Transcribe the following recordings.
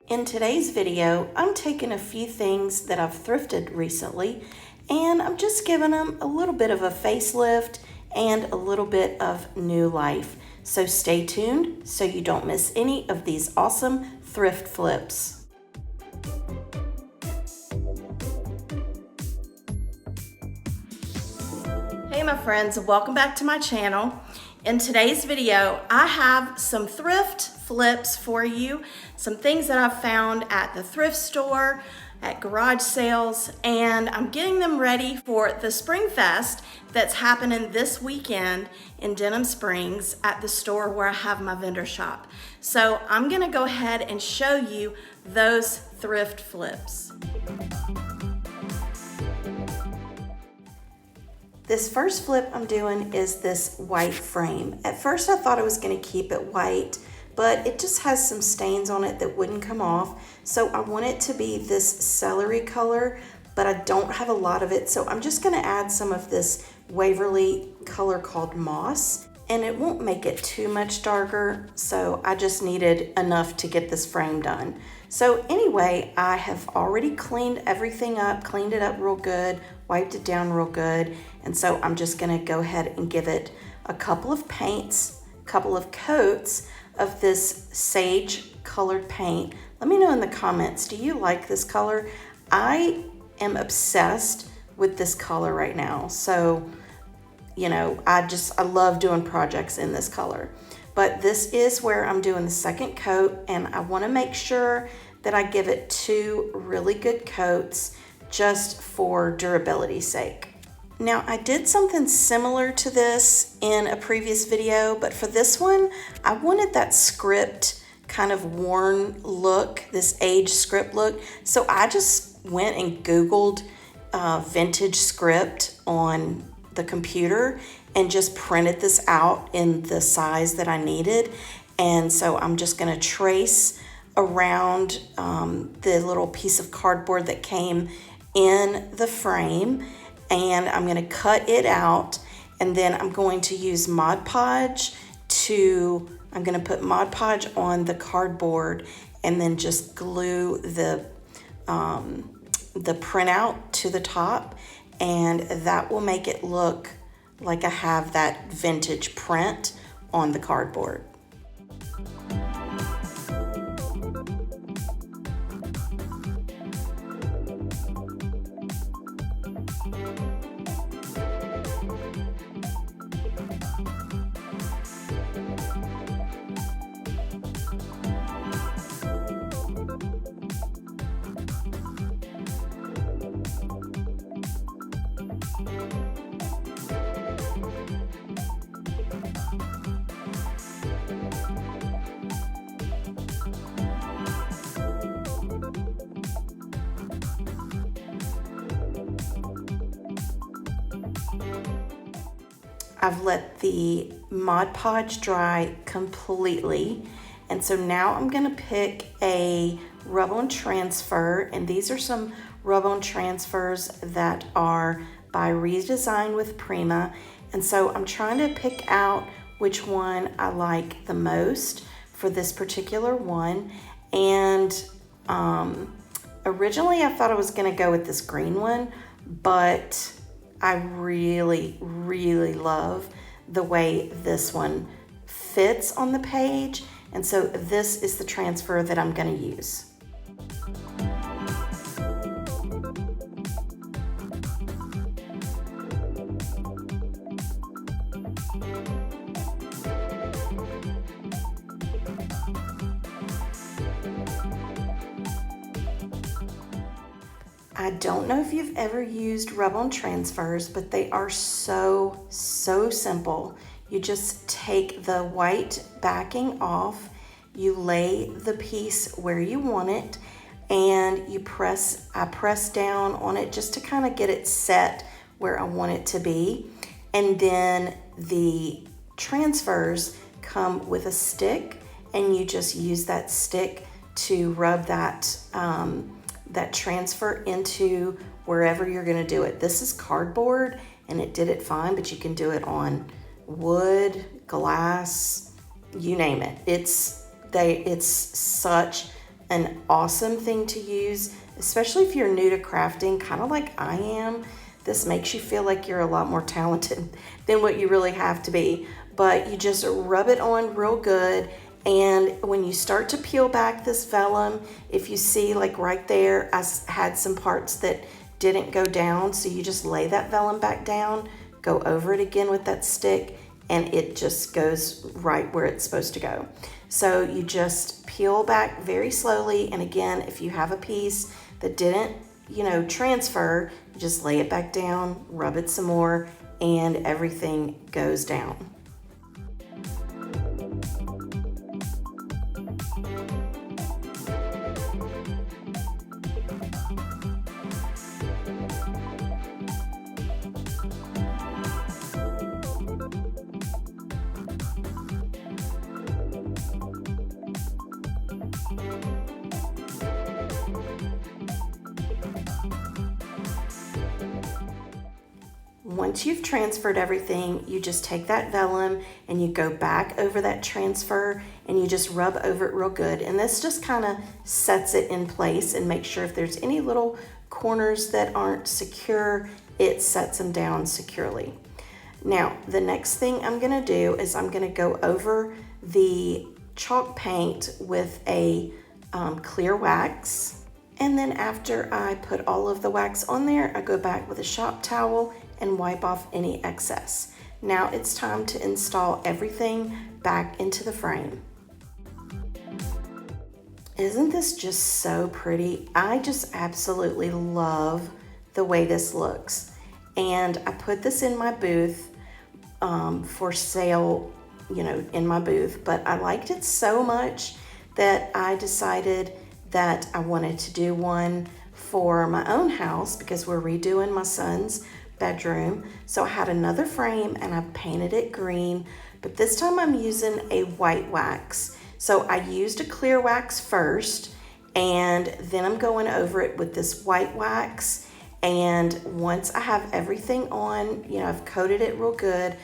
In today's video, I'm taking a few things that I've thrifted recently and I'm just giving them a little bit of a facelift and a little bit of new life. So stay tuned so you don't miss any of these awesome thrift flips. Hey my friends, welcome back to my channel. In today's video, I have some thrift flips for you, some things that I've found at the thrift store, at garage sales, and I'm getting them ready for the Spring Fest that's happening this weekend in Denham Springs at the store where I have my vendor shop. So I'm gonna go ahead and show you those thrift flips. This first flip I'm doing is this white frame. At first I thought I was gonna keep it white, but it just has some stains on it that wouldn't come off. So I want it to be this celery color, but I don't have a lot of it. So I'm just gonna add some of this Waverly color called Moss, and it won't make it too much darker. So I just needed enough to get this frame done. So anyway, I have already cleaned everything up, cleaned it up real good, wiped it down real good. And so I'm just gonna go ahead and give it a couple of paints, a couple of coats of this sage colored paint. Let me know in the comments, do you like this color? I am obsessed with this color right now. So, you know, I love doing projects in this color. But this is where I'm doing the second coat, and I wanna make sure that I give it 2 really good coats just for durability's sake. Now, I did something similar to this in a previous video, but for this one, I wanted that script kind of worn look, this age script look. So I just went and Googled vintage script on the computer and just printed this out in the size that I needed. And so I'm just gonna trace around the little piece of cardboard that came in the frame, and I'm gonna cut it out, and then I'm going to use Mod Podge I'm gonna put Mod Podge on the cardboard and then just glue the printout to the top, and that will make it look like I have that vintage print on the cardboard. I've let the Mod Podge dry completely, and so now I'm gonna pick a rub-on transfer, and these are some rub-on transfers that are by Redesign with Prima, and so I'm trying to pick out which one I like the most for this particular one. And originally I thought I was gonna go with this green one, but I really, really love the way this one fits on the page. And so this is the transfer that I'm gonna use. I don't know if you've ever used rub-on transfers, but they are so simple. You just take the white backing off, you lay the piece where you want it, and I press down on it just to kind of get it set where I want it to be. And then the transfers come with a stick, and you just use that stick to rub that transfer into wherever you're gonna do it. This is cardboard and it did it fine, but you can do it on wood, glass, you name it. It's such an awesome thing to use, especially if you're new to crafting, kind of like I am. This makes you feel like you're a lot more talented than what you really have to be. But you just rub it on real good, and when you start to peel back this vellum, if you see like right there, I had some parts that didn't go down, so you just lay that vellum back down, go over it again with that stick, and it just goes right where it's supposed to go. So you just peel back very slowly, and again, if you have a piece that didn't, transfer, you just lay it back down, rub it some more, and everything goes down. Once you've transferred everything, you just take that vellum and you go back over that transfer and you just rub over it real good. And this just kind of sets it in place and makes sure if there's any little corners that aren't secure, it sets them down securely. Now, the next thing I'm gonna do is I'm gonna go over the chalk paint with a clear wax. And then after I put all of the wax on there, I go back with a shop towel and wipe off any excess. Now it's time to install everything back into the frame. Isn't this just so pretty? I just absolutely love the way this looks. And I put this in my booth for sale, in my booth, but I liked it so much that I decided that I wanted to do one for my own house because we're redoing my son's bedroom. So I had another frame and I painted it green, but this time I'm using a white wax. So I used a clear wax first, and then I'm going over it with this white wax. And once I have everything on, I've coated it real good,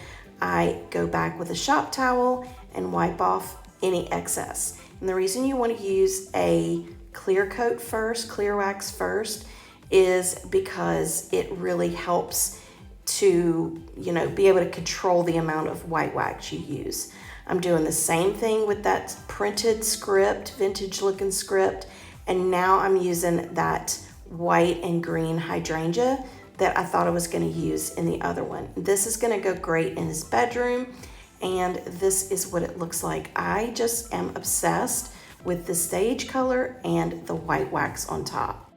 I go back with a shop towel and wipe off any excess. And the reason you want to use a clear coat first, clear wax first, is because it really helps to, be able to control the amount of white wax you use. I'm doing the same thing with that printed script, vintage looking script, and now I'm using that white and green hydrangea that I thought I was going to use in the other one. This is going to go great in his bedroom, and this is what it looks like. I just am obsessed with the sage color and the white wax on top.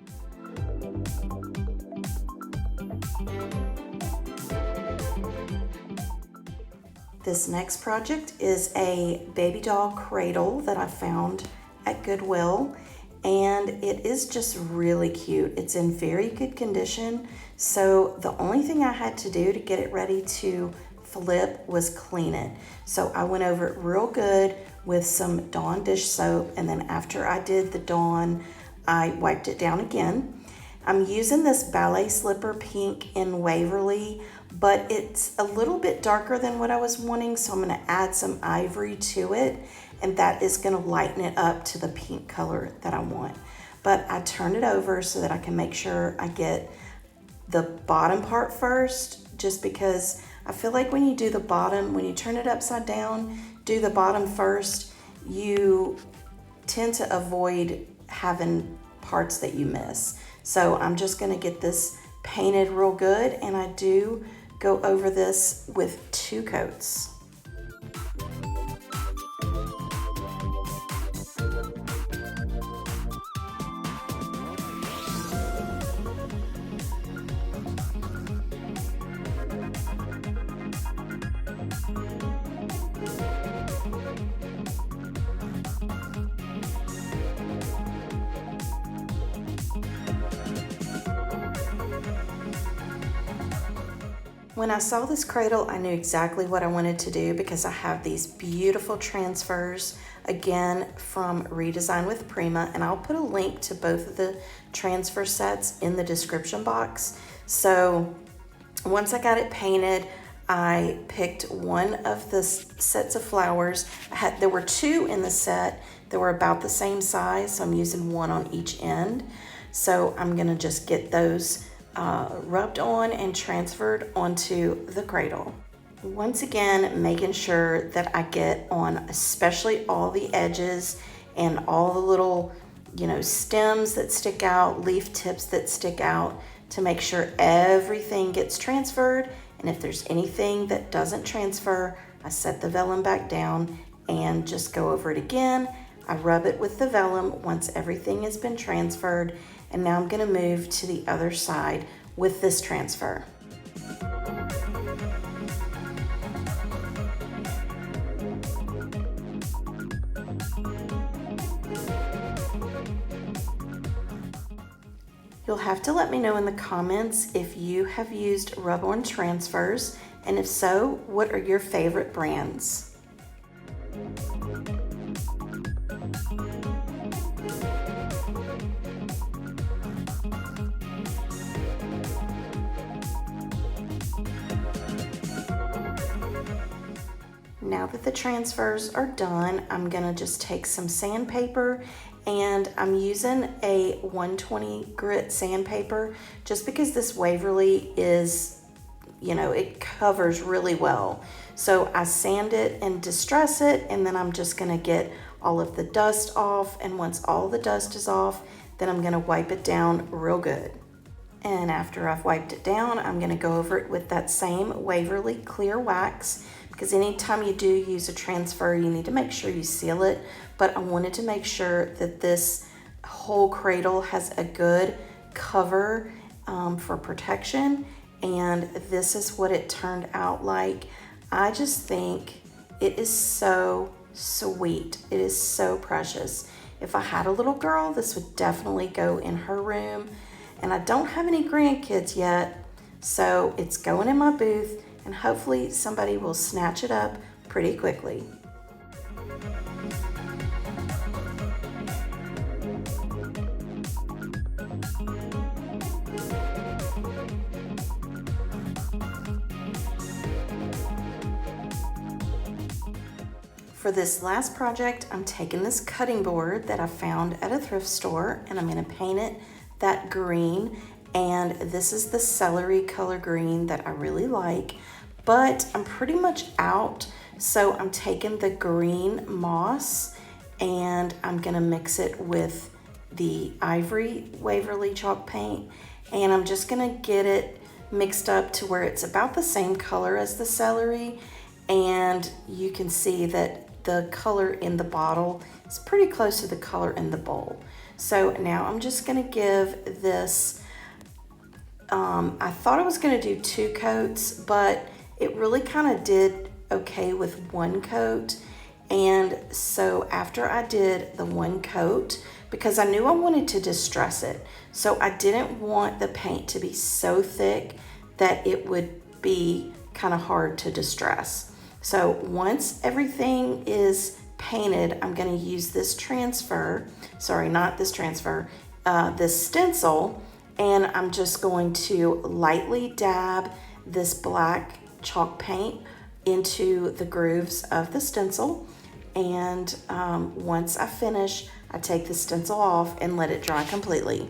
This next project is a baby doll cradle that I found at Goodwill, and it is just really cute. It's in very good condition, so the only thing I had to do to get it ready to flip was clean it. So I went over it real good with some Dawn dish soap, and then after I did the Dawn, I wiped it down again. I'm using this ballet slipper pink in Waverly, but it's a little bit darker than what I was wanting, so I'm gonna add some ivory to it, and that is gonna lighten it up to the pink color that I want. But I turn it over so that I can make sure I get the bottom part first, just because I feel like when you do the bottom, when you turn it upside down, do the bottom first, you tend to avoid having parts that you miss. So I'm just gonna get this painted real good, and I do go over this with 2 coats. When I saw this cradle, I knew exactly what I wanted to do because I have these beautiful transfers, again, from Redesign with Prima, and I'll put a link to both of the transfer sets in the description box. So once I got it painted, I picked one of the sets of flowers. There were two in the set that were about the same size, so I'm using one on each end. So I'm gonna just get those rubbed on and transferred onto the cradle. Once again, making sure that I get on especially all the edges and all the little, stems that stick out, leaf tips that stick out, to make sure everything gets transferred. And if there's anything that doesn't transfer, I set the vellum back down and just go over it again. I rub it with the vellum once everything has been transferred. And now I'm gonna move to the other side with this transfer. You'll have to let me know in the comments if you have used rub-on transfers, and if so, what are your favorite brands? Now that the transfers are done, I'm gonna just take some sandpaper, and I'm using a 120 grit sandpaper just because this Waverly is, it covers really well. So I sand it and distress it, and then I'm just gonna get all of the dust off. And once all the dust is off, then I'm gonna wipe it down real good. And after I've wiped it down, I'm gonna go over it with that same Waverly clear wax, because anytime you do use a transfer, you need to make sure you seal it. But I wanted to make sure that this whole cradle has a good cover for protection, and this is what it turned out like. I just think it is so sweet. It is so precious. If I had a little girl, this would definitely go in her room. And I don't have any grandkids yet, so it's going in my booth, and hopefully somebody will snatch it up pretty quickly. For this last project, I'm taking this cutting board that I found at a thrift store, and I'm gonna paint it that green. And this is the celery color green that I really like, but I'm pretty much out. So I'm taking the green moss and I'm gonna mix it with the ivory Waverly chalk paint. And I'm just gonna get it mixed up to where it's about the same color as the celery. And you can see that the color in the bottle is pretty close to the color in the bowl. So now I'm just gonna give this, I thought I was gonna do 2 coats, but it really kind of did okay with 1 coat. And so after I did the 1 coat, because I knew I wanted to distress it, so I didn't want the paint to be so thick that it would be kind of hard to distress. So once everything is painted, I'm gonna use this transfer, sorry, not this transfer, this stencil, and I'm just going to lightly dab this black chalk paint into the grooves of the stencil. And once I finish, I take the stencil off and let it dry completely.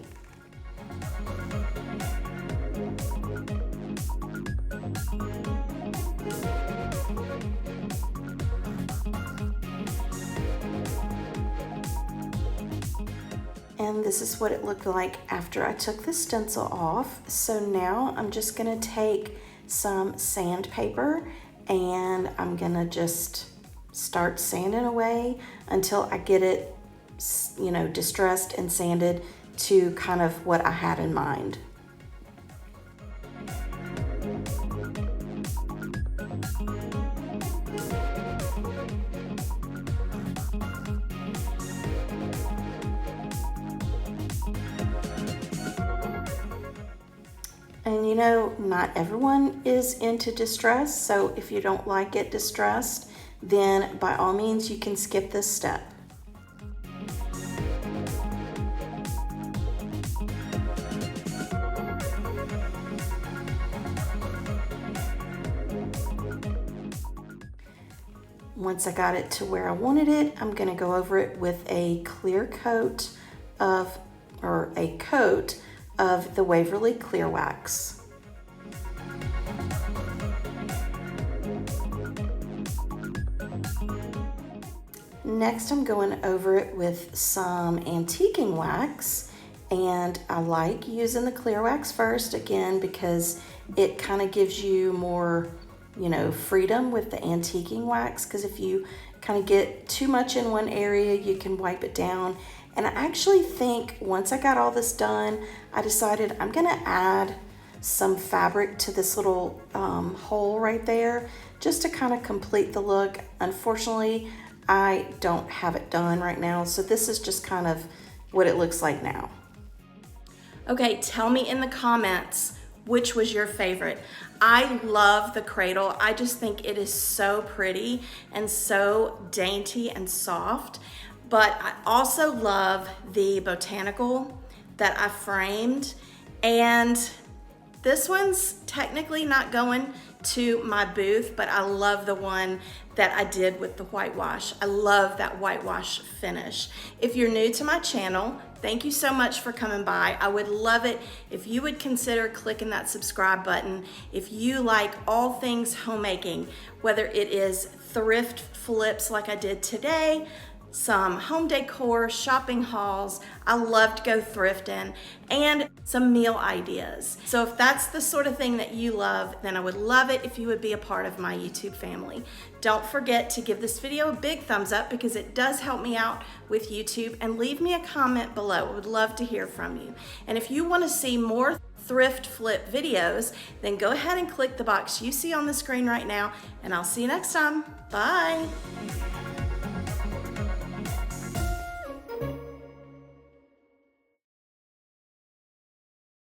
And this is what it looked like after I took the stencil off. So now I'm just gonna take some sandpaper and I'm gonna just start sanding away until I get it, distressed and sanded to kind of what I had in mind. And not everyone is into distress, so if you don't like it distressed, then by all means you can skip this step. Once I got it to where I wanted it, I'm gonna go over it with a clear coat of, or a coat of the Waverly Clear Wax. Next, I'm going over it with some antiquing wax, and I like using the clear wax first, again, because it kind of gives you more, you know, freedom with the antiquing wax, because if you kind of get too much in one area, you can wipe it down. And I actually think once I got all this done, I decided I'm gonna add some fabric to this little hole right there, just to kind of complete the look. Unfortunately, I don't have it done right now, so this is just kind of what it looks like now. Okay, tell me in the comments which was your favorite. I love the Cradle. I just think it is so pretty and so dainty and soft. But I also love the Botanical that I framed. And this one's technically not going to my booth, but I love the one that I did with the whitewash. I love that whitewash finish. If you're new to my channel, thank you so much for coming by. I would love it if you would consider clicking that subscribe button. If you like all things homemaking, whether it is thrift flips like I did today, some home decor, shopping hauls, I love to go thrifting, and some meal ideas. So if that's the sort of thing that you love, then I would love it if you would be a part of my YouTube family. Don't forget to give this video a big thumbs up because it does help me out with YouTube, and leave me a comment below. I would love to hear from you. And if you want to see more thrift flip videos, then go ahead and click the box you see on the screen right now, and I'll see you next time. Bye.